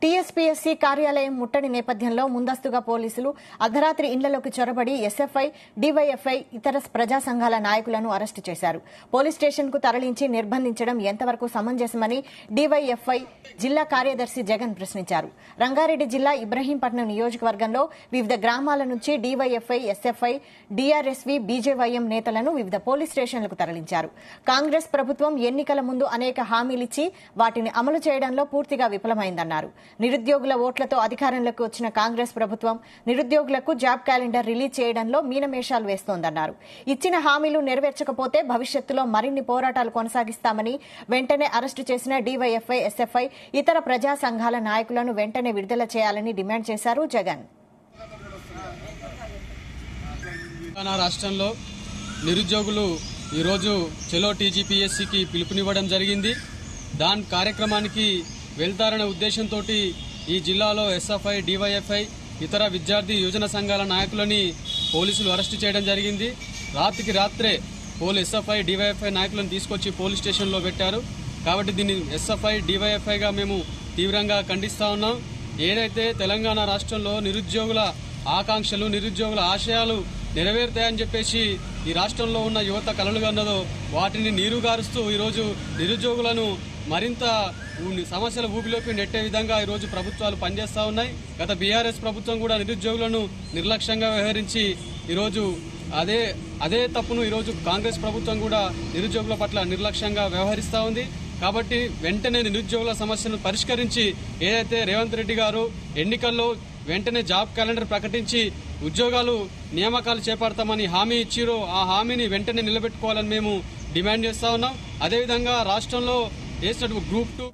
TSPSC కార్యాలయం ముట్టడి నేపథ్యంలో ముందస్తుగా పోలీసులు అర్ధరాత్రి ఇండ్లలోకి చొరబడి ఎస్ఎఫ్ఐ, డీవైఎఫ్ఐ, ఇతర ప్రజా సంఘాల నాయకులను అరెస్టు చేశారు. పోలీస్ స్టేషన్కు తరలించి నిర్బంధించడం ఎంతవరకు సమంజసమని డీవైఎఫ్ఐ జిల్లా కార్యదర్శి జగన్ ప్రశ్నించారు. రంగారెడ్డి జిల్లా ఇబ్రహీంపట్నం నియోజకవర్గంలో వివిధ గ్రామాల నుంచి డీవైఎఫ్ఐ, ఎస్ఎఫ్ఐ, డీఆర్ఎస్వీ, బీజేవైఎం నేతలను వివిధ పోలీస్ స్టేషన్లకు తరలించారు. కాంగ్రెస్ ప్రభుత్వం ఎన్నికల ముందు అనేక హామీలిచ్చి వాటిని అమలు చేయడంలో పూర్తిగా విఫలమైందన్నారు. నిరుద్యోగుల ఓట్లతో అధికారంలోకి వచ్చిన కాంగ్రెస్ ప్రభుత్వం నిరుద్యోగులకు జాబ్ క్యాలెండర్ రిలీజ్ చేయడంలో మీనమేషాలు వేస్తోందన్నారు. ఇచ్చిన హామీలు నెరవేర్చకపోతే భవిష్యత్తులో మరిన్ని పోరాటాలు కొనసాగిస్తామని, వెంటనే అరెస్టు చేసిన డీవైఎఫ్ఐ, ఎస్ఎఫ్ఐ, ఇతర ప్రజా సంఘాల నాయకులను వెంటనే విడుదల చేయాలని డిమాండ్ చేశారు జగన్. రాష్ట్రంలో నిరుద్యోగులు ఈరోజు చలో టీజీపీఎస్సీకి పిలుపునివ్వడం జరిగింది. దాని కార్యక్రమానికి వెళ్తారనే ఉద్దేశంతో ఈ జిల్లాలో ఎస్ఎఫ్ఐ, డీవైఎఫ్ఐ, ఇతర విద్యార్థి యువజన సంఘాల నాయకులని పోలీసులు అరెస్టు చేయడం జరిగింది. రాత్రికి రాత్రే ఎస్ఎఫ్ఐ, డీవైఎఫ్ఐ నాయకులను తీసుకొచ్చి పోలీస్ స్టేషన్లో పెట్టారు. కాబట్టి దీన్ని ఎస్ఎఫ్ఐ, డీవైఎఫ్ఐగా మేము తీవ్రంగా ఖండిస్తా ఉన్నాం. ఏదైతే తెలంగాణ రాష్ట్రంలో నిరుద్యోగుల ఆకాంక్షలు, నిరుద్యోగుల ఆశయాలు నెరవేరుతాయని చెప్పేసి ఈ రాష్ట్రంలో ఉన్న యువత కలలుగన్నదో వాటిని నీరుగారుస్తూ ఈరోజు నిరుద్యోగులను మరింత సమస్యల ఊపిలోకి నెట్టే విధంగా ఈరోజు ప్రభుత్వాలు పనిచేస్తా ఉన్నాయి. గత బీఆర్ఎస్ ప్రభుత్వం కూడా నిరుద్యోగులను నిర్లక్ష్యంగా వ్యవహరించి ఈరోజు అదే తప్పును ఈరోజు కాంగ్రెస్ ప్రభుత్వం కూడా నిరుద్యోగుల పట్ల నిర్లక్ష్యంగా వ్యవహరిస్తా ఉంది. కాబట్టి వెంటనే నిరుద్యోగుల సమస్యను పరిష్కరించి ఏదైతే రేవంత్ రెడ్డి గారు ఎన్నికల్లో వెంటనే జాబ్ క్యాలెండర్ ప్రకటించి ఉద్యోగాలు నియామకాలు చేపడతామని హామీ ఇచ్చిరో ఆ హామీని వెంటనే నిలబెట్టుకోవాలని మేము డిమాండ్ చేస్తా ఉన్నాం. అదేవిధంగా రాష్ట్రంలో వేసినట్టు గ్రూప్ 2